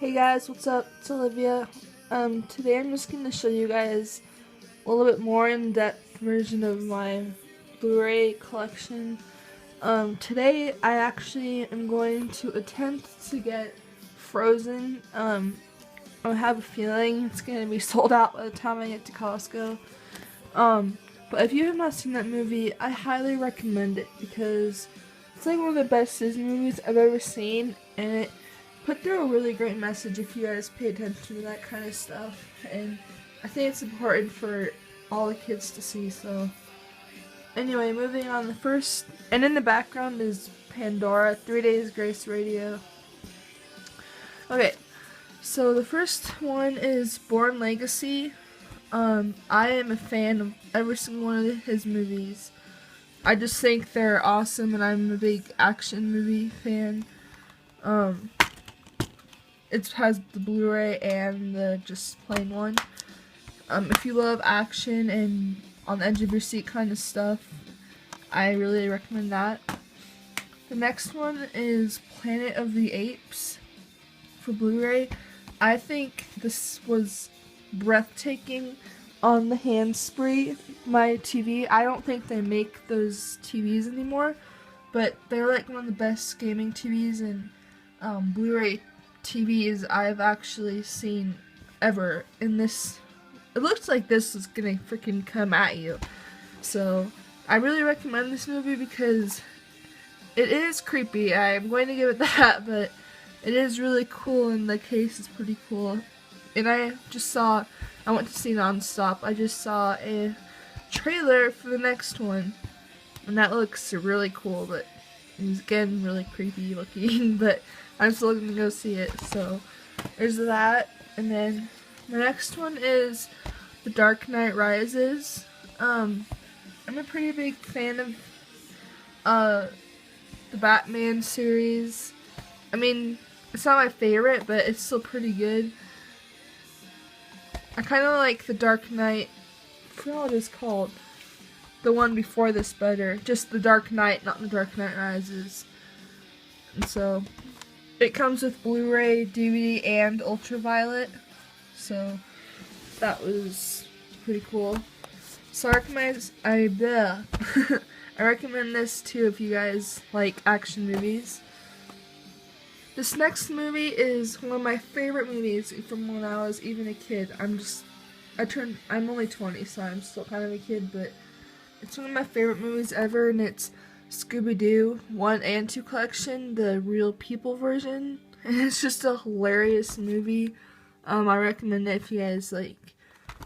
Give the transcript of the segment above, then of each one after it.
Hey guys, what's up? It's Olivia. Today I'm just going to show you guys a little bit more in-depth version of my Blu-ray collection. Today I actually am going to attempt to get Frozen. I have a feeling it's going to be sold out by the time I get to Costco. But if you have not seen that movie, I highly recommend it because it's like one of the best Disney movies I've ever seen, and it put through a really great message if you guys pay attention to that kind of stuff. And I think it's important for all the kids to see. So anyway, moving on. The first, and in the background is Pandora, 3 Days Grace Radio. Okay, so the first one is Born Legacy. I am a fan of every single one of his movies. I just think they're awesome, and I'm a big action movie fan. It has the Blu-ray and the just plain one. If you love action and on the edge of your seat kind of stuff, I really recommend that. The next one is Planet of the Apes for Blu-ray. I think this was breathtaking on the hands-free my TV. I don't think they make those TVs anymore, but they're like one of the best gaming TVs and Blu-ray TVs I've actually seen ever. In this, it looks like this is gonna freaking come at you. So I really recommend this movie because it is creepy. I'm going to give it that, but it is really cool, and the case is pretty cool. And I went to see Nonstop. I just saw a trailer for the next one, and that looks really cool, but it's again really creepy looking, but I'm still going to go see it. So there's that. And then the next one is The Dark Knight Rises. I'm a pretty big fan of the Batman series. I mean, it's not my favorite, but it's still pretty good. I kind of like The Dark Knight, I forgot what it's called, the one before this better. Just The Dark Knight, not The Dark Knight Rises. And so it comes with Blu-ray, DVD, and Ultraviolet, so that was pretty cool. So I recommend this too if you guys like action movies. This next movie is one of my favorite movies from when I was even a kid. I'm only 20, so I'm still kind of a kid, but it's one of my favorite movies ever, and it's Scooby-Doo 1 and 2 collection, the Real People version, and it's just a hilarious movie. I recommend it if you guys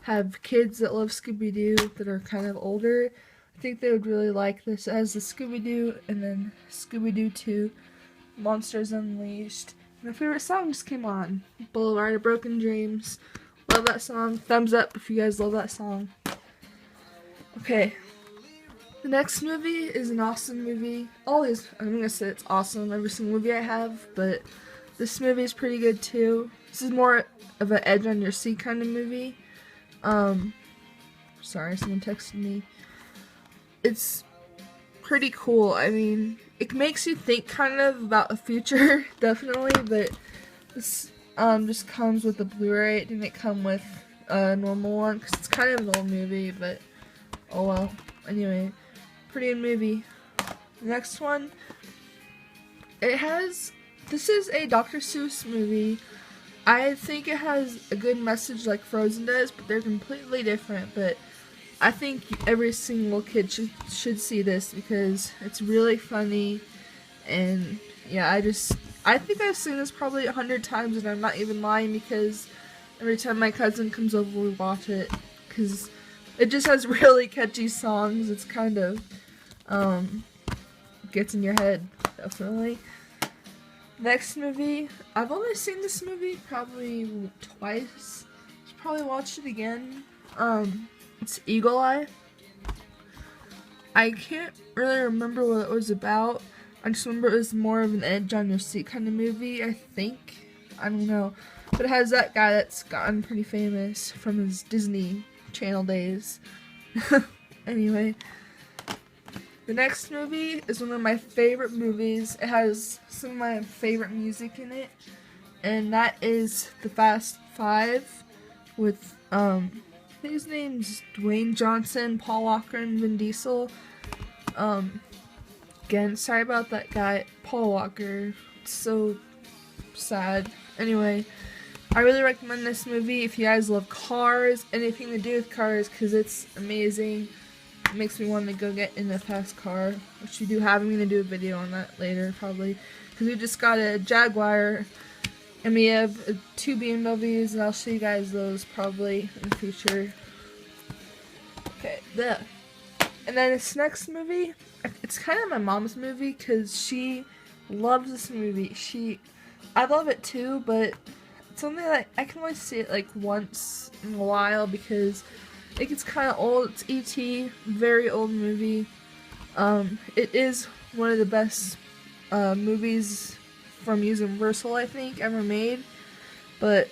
have kids that love Scooby-Doo that are kind of older. I think they would really like this. It has the Scooby-Doo and then Scooby-Doo 2, Monsters Unleashed. My favorite song just came on, Boulevard of Broken Dreams. Love that song. Thumbs up if you guys love that song. Okay. The next movie is an awesome movie. I'm gonna say it's awesome, every single movie I have, but this movie is pretty good too. This is more of an edge on your seat kind of movie. Sorry, someone texted me. It's pretty cool. I mean, it makes you think kind of about the future, definitely, but this just comes with a Blu-ray. It didn't come with a normal one, because it's kind of an old movie, but oh well. Anyway, pretty good movie. The next one, this is a Dr. Seuss movie. I think it has a good message like Frozen does, but they're completely different. But I think every single kid should see this because it's really funny, and yeah, I think I've seen this probably 100 times, and I'm not even lying, because every time my cousin comes over we watch it, because it just has really catchy songs. It's kind of gets in your head, definitely. Next movie, I've only seen this movie probably twice. Should probably watch it again. It's Eagle Eye. I can't really remember what it was about. I just remember it was more of an edge on your seat kind of movie, I think. I don't know. But it has that guy that's gotten pretty famous from his Disney Channel days. Anyway. The next movie is one of my favorite movies. It has some of my favorite music in it. and that is the Fast Five with I think his name's Dwayne Johnson, Paul Walker, and Vin Diesel. Again, sorry about that guy, Paul Walker. It's so sad. Anyway, I really recommend this movie if you guys love cars, anything to do with cars, because it's amazing. It makes me want to go get in a fast car, which we do have. I'm going to do a video on that later, probably, because we just got a Jaguar, and we have 2 BMWs, and I'll show you guys those probably in the future. Okay, and then this next movie, it's kind of my mom's movie, because she loves this movie. I love it too, but it's something that I can only see it like once in a while, because it gets kind of old. It's E.T., very old movie. It is one of the best movies from Universal, I think, ever made. But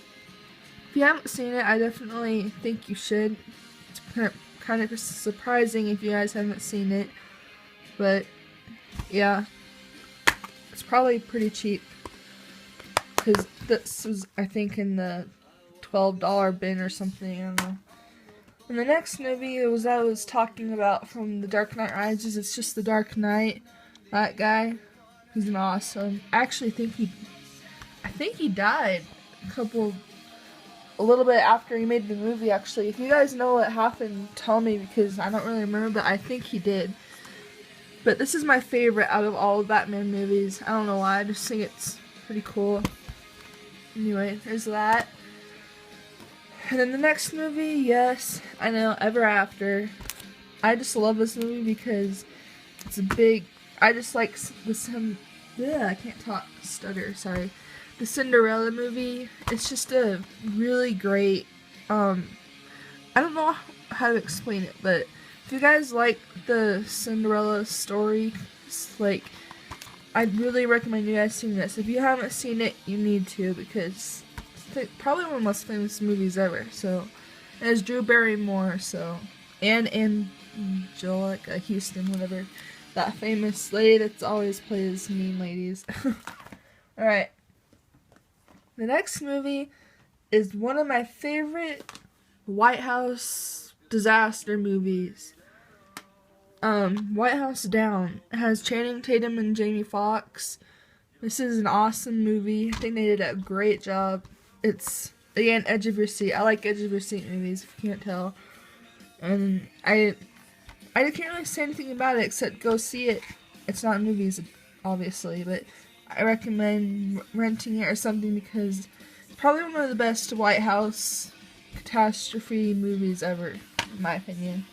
if you haven't seen it, I definitely think you should. It's kind of surprising if you guys haven't seen it. But yeah, it's probably pretty cheap, because this was, I think, in the $12 bin or something. I don't know. And the next movie I was talking about from The Dark Knight Rises. It's just The Dark Knight. That guy, he's an awesome. I actually think he died a little bit after he made the movie. Actually, if you guys know what happened, tell me, because I don't really remember, but I think he did. But this is my favorite out of all of Batman movies. I don't know why. I just think it's pretty cool. Anyway, there's that. And then the next movie, yes, I know, Ever After. I just love this movie because it's I just like I can't talk, stutter, sorry. The Cinderella movie. It's just a really great, I don't know how to explain it, but if you guys like the Cinderella story, like, I'd really recommend you guys seeing this. If you haven't seen it, you need to, because it's probably one of the most famous movies ever. So, and it's Drew Barrymore, so, and Angelica Houston, whatever, that famous lady that's always plays mean ladies. Alright. The next movie is one of my favorite White House disaster movies. White House Down. It has Channing Tatum and Jamie Foxx. This is an awesome movie. I think they did a great job. It's, again, edge of your seat. I like edge of your seat movies, if you can't tell. And I can't really say anything about it except go see it. It's not in movies, obviously, but I recommend renting it or something, because it's probably one of the best White House catastrophe movies ever, in my opinion.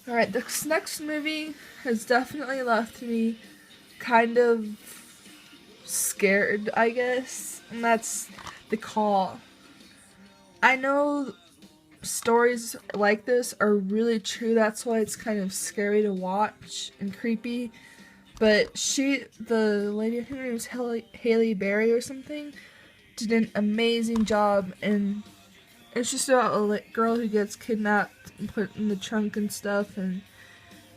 Alright, this next movie has definitely left me kind of scared, I guess, and that's The Call. I know stories like this are really true, that's why it's kind of scary to watch and creepy, but the lady, I think her name was Halle Berry or something, did an amazing job, and it's just about a girl who gets kidnapped and put in the trunk and stuff. And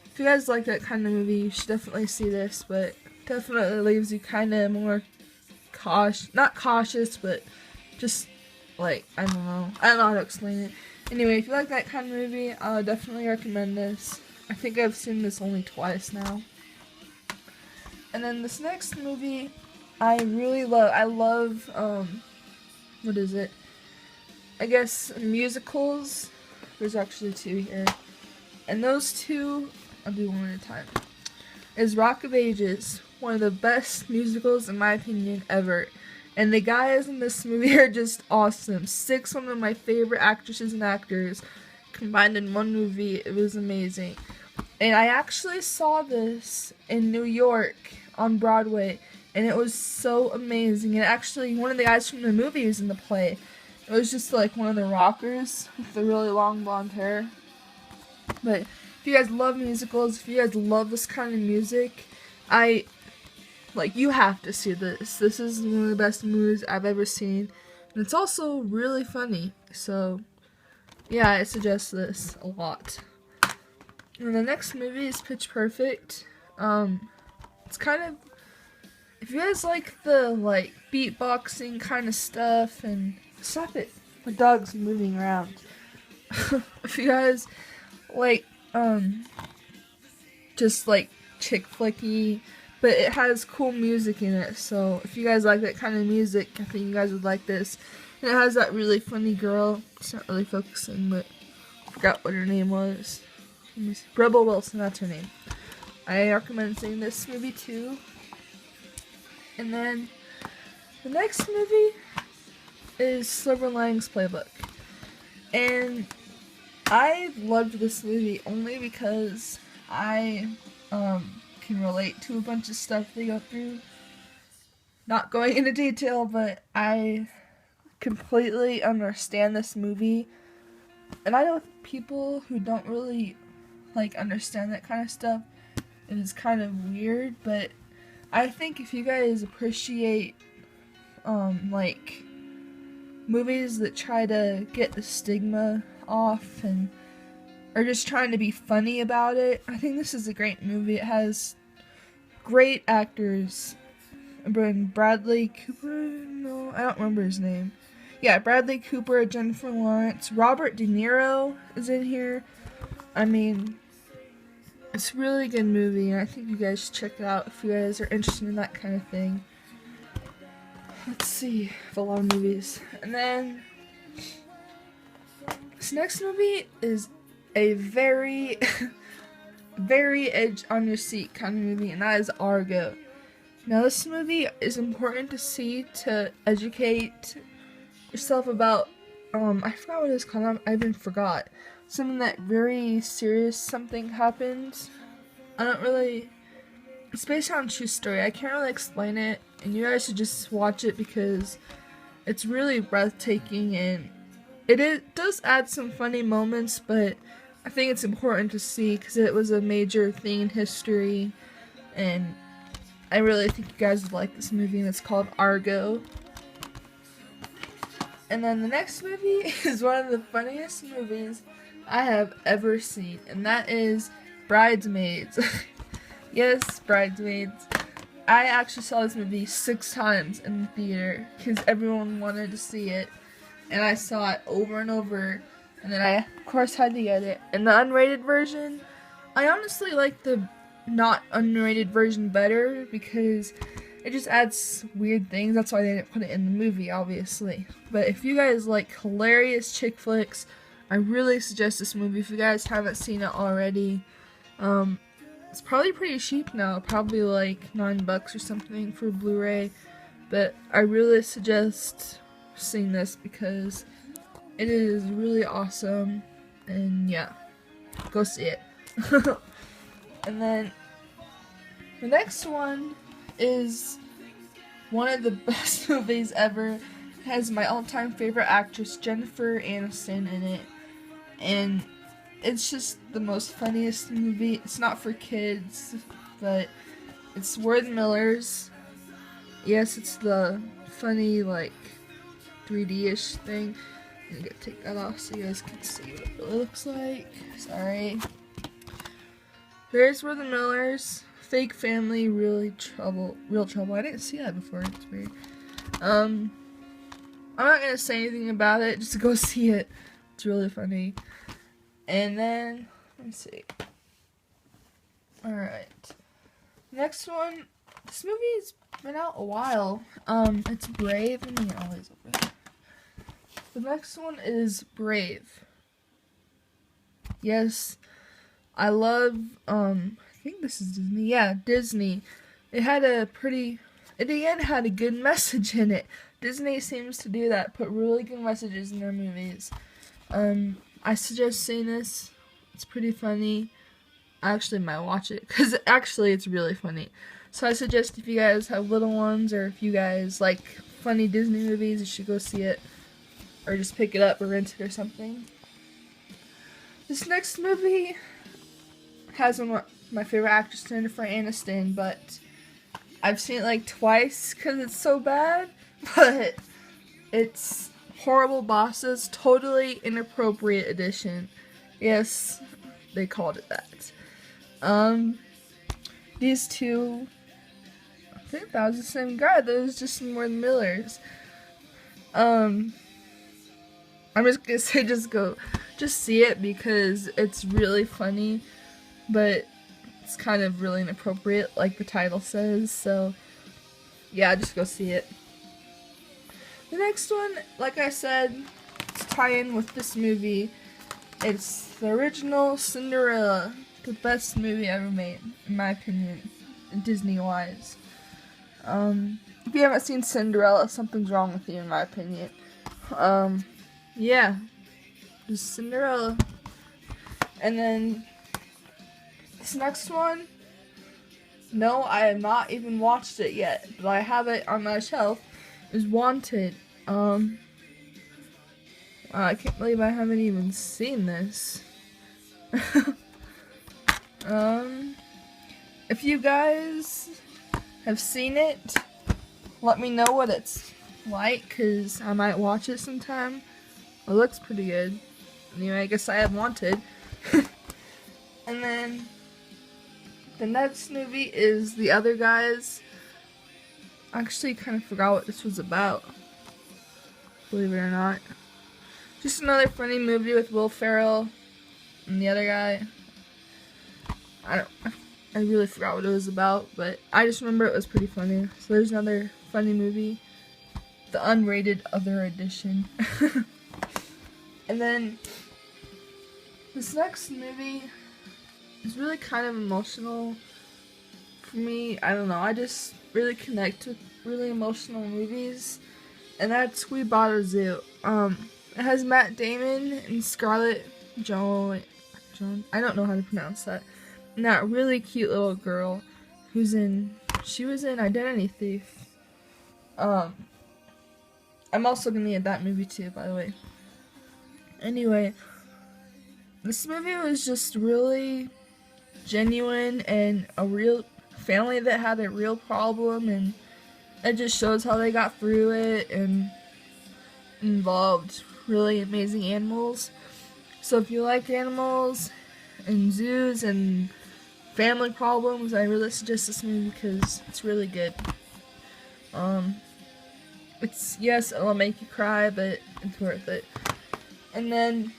if you guys like that kind of movie, you should definitely see this. But definitely leaves you kind of more not cautious, but just like, I don't know how to explain it. Anyway, if you like that kind of movie, I would definitely recommend this. I think I've seen this only twice now. And then this next movie, I really love. I love what is it? I guess musicals. There's actually 2 here. And those 2, I'll do one at a time, is Rock of Ages. One of the best musicals, in my opinion, ever. And the guys in this movie are just awesome. 6 one of my favorite actresses and actors combined in one movie. It was amazing. And I actually saw this in New York on Broadway. And it was so amazing. And actually, one of the guys from the movie was in the play. It was just like one of the rockers with the really long blonde hair. But if you guys love musicals, if you guys love this kind of music, you have to see this. This is one of the best movies I've ever seen. And it's also really funny. So, yeah, I suggest this a lot. And the next movie is Pitch Perfect. It's kind of, if you guys like the like beatboxing kind of stuff and stop it, my dog's moving around. If you guys like just like chick flicky, but it has cool music in it. So if you guys like that kind of music, I think you guys would like this. And it has that really funny girl. It's not really focusing, but I forgot what her name was. Rebel Wilson, that's her name. I recommend seeing this movie too. And then the next movie is Silver Linings Playbook. And I loved this movie only because I can relate to a bunch of stuff they go through. Not going into detail, but I completely understand this movie. And I know people who don't really like understand that kind of stuff. It is kind of weird, but I think if you guys appreciate like movies that try to get the stigma off and are just trying to be funny about it, I think this is a great movie. It has great actors. Bradley Cooper? No, I don't remember his name. Yeah, Bradley Cooper, Jennifer Lawrence, Robert De Niro is in here. I mean, it's a really good movie, and I think you guys should check it out if you guys are interested in that kind of thing. Let's see, I have a lot of movies. And then, this next movie is a very, very edge on your seat kind of movie, and that is Argo. Now, this movie is important to see to educate yourself about, I forgot what it's called, I even forgot. Something that very serious something happens. It's based on a true story. I can't really explain it, and you guys should just watch it because it's really breathtaking, and it does add some funny moments, but I think it's important to see because it was a major thing in history, and I really think you guys would like this movie, and it's called Argo. And then the next movie is one of the funniest movies I have ever seen, and that is Bridesmaids. Yes, Bridesmaids. I actually saw this movie 6 times in the theater because everyone wanted to see it, and I saw it over and over, and then I, of course, had to get it. And the unrated version, I honestly like the not unrated version better because it just adds weird things. That's why they didn't put it in the movie, obviously. But if you guys like hilarious chick flicks, I really suggest this movie if you guys haven't seen it already. It's probably pretty cheap now, probably like $9 or something for Blu-ray, but I really suggest seeing this because it is really awesome, and yeah, go see it. And then the next one is one of the best movies ever. It has my all-time favorite actress Jennifer Aniston in it, and it's just the most funniest movie. It's not for kids, but it's We're the Millers. Yes, it's the funny, like, 3D-ish thing. I'm gonna take that off so you guys can see what it really looks like. Sorry. There's We're the Millers. Fake family, real trouble. I didn't see that before. It's weird. I'm not gonna say anything about it. Just go see it. It's really funny. And then, let me see. Alright. Next one. This movie's been out a while. It's Brave. Let me always open it. The next one is Brave. Yes. I love, I think this is Disney. Yeah, Disney. It had a good message in it. Disney seems to do that. Put really good messages in their movies. I suggest seeing this. It's pretty funny. I actually might watch it because actually it's really funny. So I suggest if you guys have little ones or if you guys like funny Disney movies, you should go see it or just pick it up or rent it or something. This next movie has one of my favorite actress, Jennifer Aniston, but I've seen it like twice because it's so bad. But it's Horrible Bosses, Totally Inappropriate Edition. Yes, they called it that. These two think that was the same guy. That was just more Millers. I'm just gonna say just see it because it's really funny, but it's kind of really inappropriate, like the title says. So yeah, just go see it. The next one, like I said, to tie in with this movie, it's the original Cinderella, the best movie ever made, in my opinion, Disney-wise. If you haven't seen Cinderella, something's wrong with you, in my opinion. Yeah, just Cinderella. And then this next one, no, I have not even watched it yet, but I have it on my shelf, is Wanted. I can't believe I haven't even seen this. If you guys have seen it, let me know what it's like, cause I might watch it sometime. It looks pretty good. Anyway, I guess I have Wanted. And then the next movie is The Other Guys. I actually kind of forgot what this was about, believe it or not. Just another funny movie with Will Ferrell and the other guy. I really forgot what it was about, but I just remember it was pretty funny. So there's another funny movie, the unrated other edition. And then this next movie is really kind of emotional for me. I don't know, I just really connect with really emotional movies, and that's We Bought a Zoo. It has Matt Damon and Scarlett Johansson. I don't know how to pronounce that. And that really cute little girl she was in Identity Thief. I'm also gonna get that movie too, by the way. Anyway, this movie was just really genuine and a real family that had a real problem, and it just shows how they got through it and involved really amazing animals. So if you like animals and zoos and family problems, I really suggest this movie because it's really good. Yes, it'll make you cry, but it's worth it. And then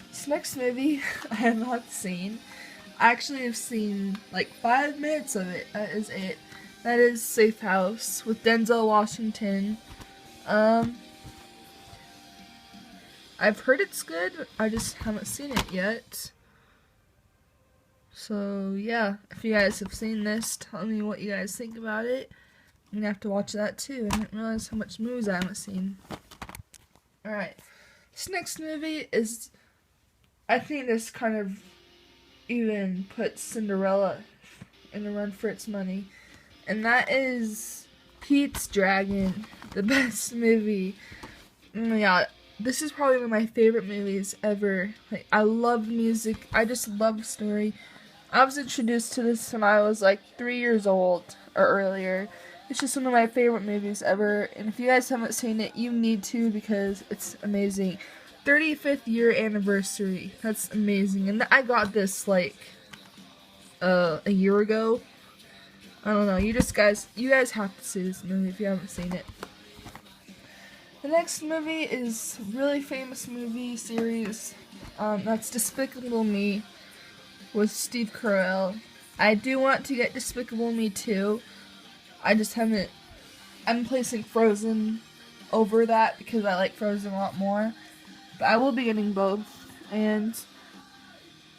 this next movie I have not seen. I actually have seen like 5 minutes of it. That is it. That is Safe House with Denzel Washington. I've heard it's good. I just haven't seen it yet. So yeah, if you guys have seen this, tell me what you guys think about it. I'm gonna have to watch that too. I didn't realize how much movies I haven't seen. Alright. This next movie is, I think this kind of even puts Cinderella in a run for its money. And that is Pete's Dragon, the best movie. Oh my god, this is probably one of my favorite movies ever. Like, I love music. I just love the story. I was introduced to this when I was like 3 years old or earlier. It's just one of my favorite movies ever. And if you guys haven't seen it, you need to because it's amazing. 35th year anniversary. That's amazing. And I got this like a year ago. I don't know. You guys have to see this movie if you haven't seen it. The next movie is a really famous movie series. That's Despicable Me with Steve Carell. I do want to get Despicable Me 2. I just haven't. I'm placing Frozen over that because I like Frozen a lot more. But I will be getting both. And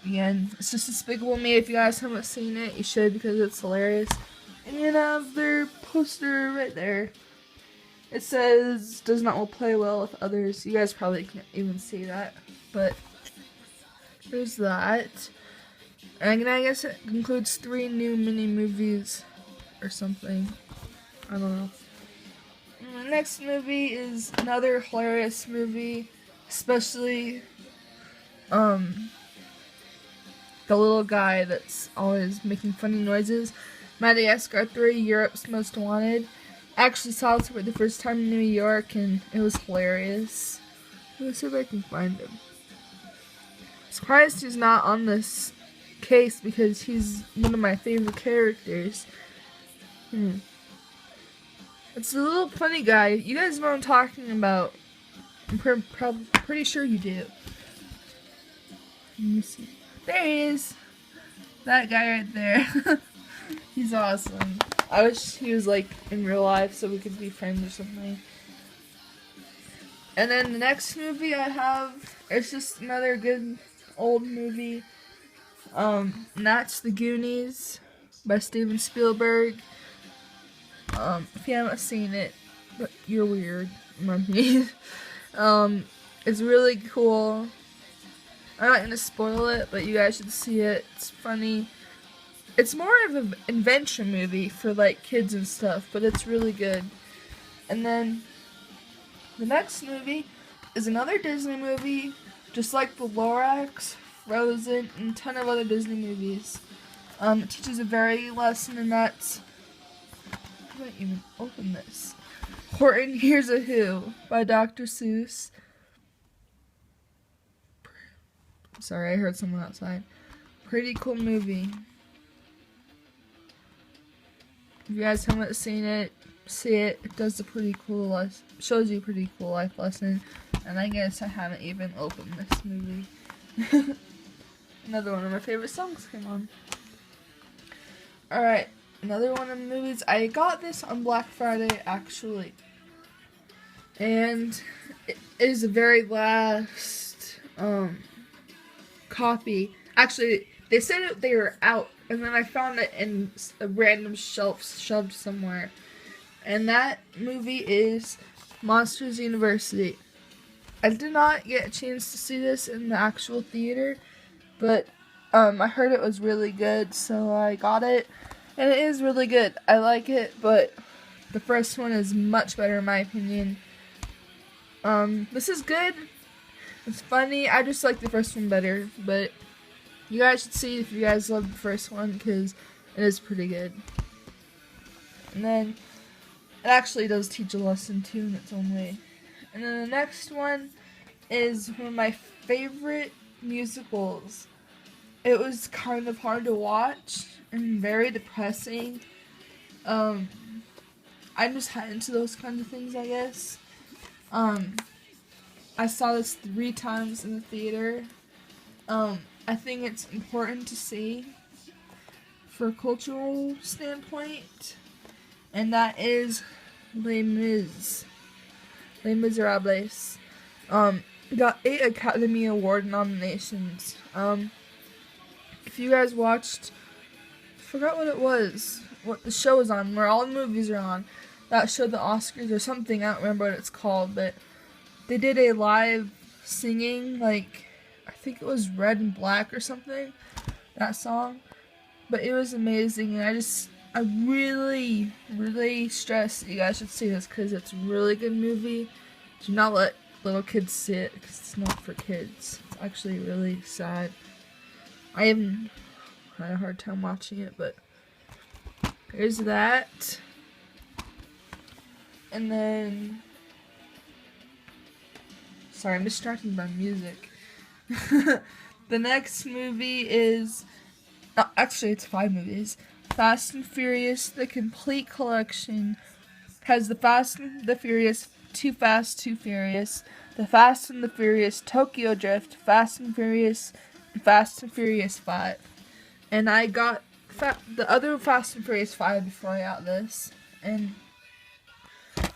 again, it's just Despicable Me. If you guys haven't seen it, you should because it's hilarious. And you have their poster right there. It says, does not play well with others. You guys probably can't even see that. But there's that. And I guess it includes 3 new mini movies or something. I don't know. And the next movie is another hilarious movie. Especially the little guy that's always making funny noises. Madagascar 3, Europe's Most Wanted. I actually saw this for the first time in New York and it was hilarious. Let's see if I can find him. Surprised he's not on this case because he's one of my favorite characters. It's a little funny guy. You guys know what I'm talking about. I'm pretty sure you do. Let me see. There he is. That guy right there. He's awesome. I wish he was like in real life so we could be friends or something. And then the next movie I have is just another good old movie. And that's The Goonies by Steven Spielberg. If you haven't seen it, but you're weird, me. It's really cool. I'm not gonna spoil it, but you guys should see it. It's funny. It's more of an adventure movie for like kids and stuff, but it's really good. And then the next movie is another Disney movie, just like The Lorax, Frozen, and a ton of other Disney movies. It teaches a very lesson, and that's, I can't even open this. Horton Hears a Who by Dr. Seuss. Sorry, I heard someone outside. Pretty cool movie. If you guys haven't seen it, see it. It does a pretty cool shows you a pretty cool life lesson. And I guess I haven't even opened this movie. Another one of my favorite songs came on. Alright, another one of the movies. I got this on Black Friday, actually. And it is the very last copy. Actually, they said they were out, and then I found it in a random shelf shoved somewhere. And that movie is Monsters University. I did not get a chance to see this in the actual theater, but I heard it was really good, so I got it. And it is really good. I like it, but the first one is much better in my opinion. This is good. It's funny. I just like the first one better, but you guys should see if you guys love the first one, because it is pretty good. And then it actually does teach a lesson too in its own way. And then the next one is one of my favorite musicals. It was kind of hard to watch and very depressing. I'm just into those kinds of things, I guess. I saw this 3 times in the theater. I think it's important to see for a cultural standpoint, and that is Les Miserables. Got 8 Academy Award nominations. If you guys watched, I forgot what it was, what the show is on, where all the movies are on, that show, the Oscars or something, I don't remember what it's called, but they did a live singing, like, I think it was Red and Black or something, that song, but it was amazing, and I really, really stress that you guys should see this, because it's a really good movie. Do not let little kids see it, because it's not for kids. It's actually really sad. I even had a hard time watching it, but there's that. And then, sorry, I'm distracted by music. The next movie is, actually it's 5 movies. Fast and Furious, the complete collection, has the Fast and the Furious, Too Fast, Too Furious, the Fast and the Furious Tokyo Drift, Fast and Furious 5. And I got the other Fast and Furious 5 before I got this. And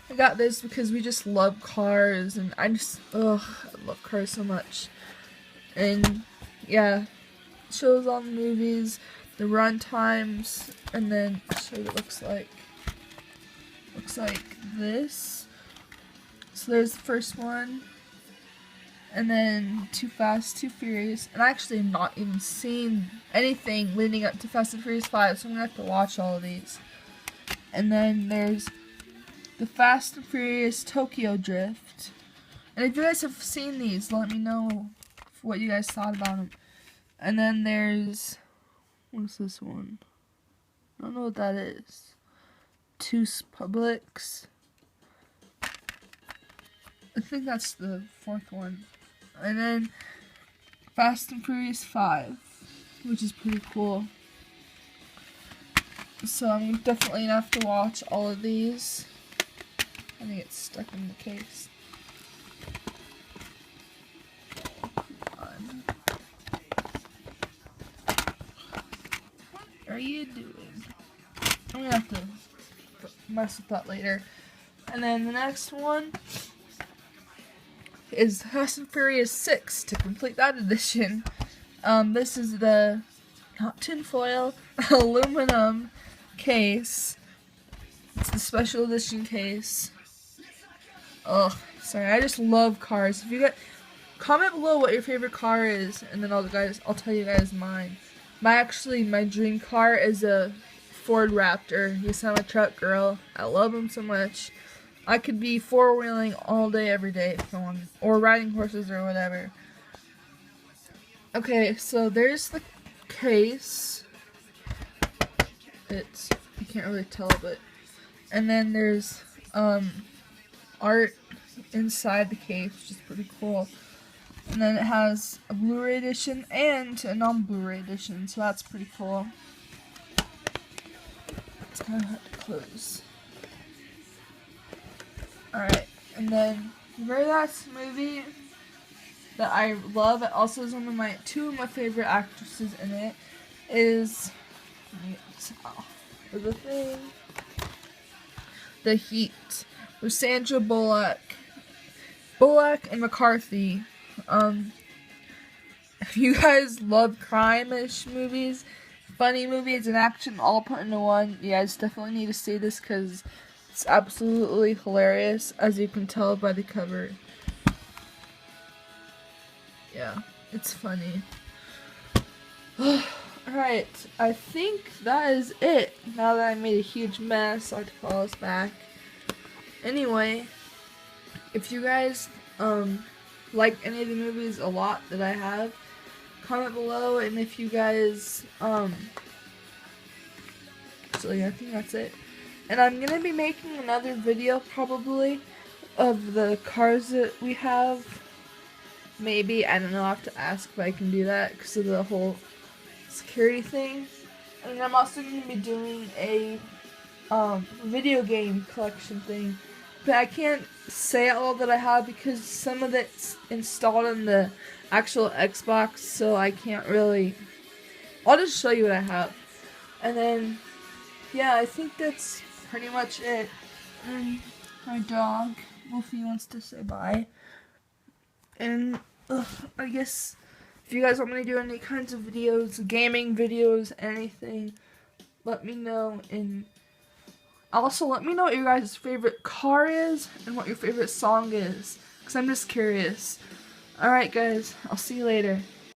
I got this because we just love cars, and I love cars so much. And yeah, it shows all the movies, the run times, and then I'll show you what it looks like. Looks like this. So there's the first one, and then Too Fast, Too Furious, and I actually have not even seen anything leading up to Fast and Furious 5, so I'm gonna have to watch all of these. And then there's the Fast and Furious Tokyo Drift. And if you guys have seen these, let me know what you guys thought about them. And then there's, what's this one? I don't know what that is. Two Publics. I think that's the 4th one. And then Fast and Furious 5, which is pretty cool. So I'm definitely gonna have to watch all of these. I think it's stuck in the case. What are you doing? I'm gonna have to mess with that later. And then the next one is Fast and Furious 6 to complete that edition. This is the not tinfoil, aluminum case. It's the special edition case. Ugh, sorry, I just love cars. If you get, comment below what your favorite car is, and then I'll tell you guys mine. My dream car is a Ford Raptor. Yes, I'm a truck girl. I love them so much. I could be four-wheeling all day, every day if I want, or riding horses or whatever. Okay, so there's the case. You can't really tell, but, and then there's art inside the case, which is pretty cool. And then it has a Blu-ray edition and a non-Blu-ray edition, so that's pretty cool. It's kind of hard to close. Alright, and then the very last movie that I love, it also is two of my favorite actresses in it, is, let me get this off of the thing, The Heat, with Sandra Bullock and McCarthy. If you guys love crime-ish movies, funny movies, and action all put into one, you guys definitely need to see this because it's absolutely hilarious, as you can tell by the cover. Yeah, it's funny. Alright, I think that is it. Now that I made a huge mess, I have to call us back. Anyway, if you guys like any of the movies a lot that I have, comment below, and if you guys so yeah, I think that's it. And I'm gonna be making another video probably of the cars that we have. Maybe, I don't know, I'll have to ask if I can do that because of the whole security thing. And I'm also going to be doing a video game collection thing. But I can't say all that I have because some of it's installed in the actual Xbox, so I can't really. I'll just show you what I have. And then, yeah, I think that's pretty much it. And my dog, Wolfie, wants to say bye. And I guess if you guys want me to do any kinds of videos, gaming videos, anything, let me know. And also let me know what your guys' favorite car is and what your favorite song is, because I'm just curious. Alright guys, I'll see you later.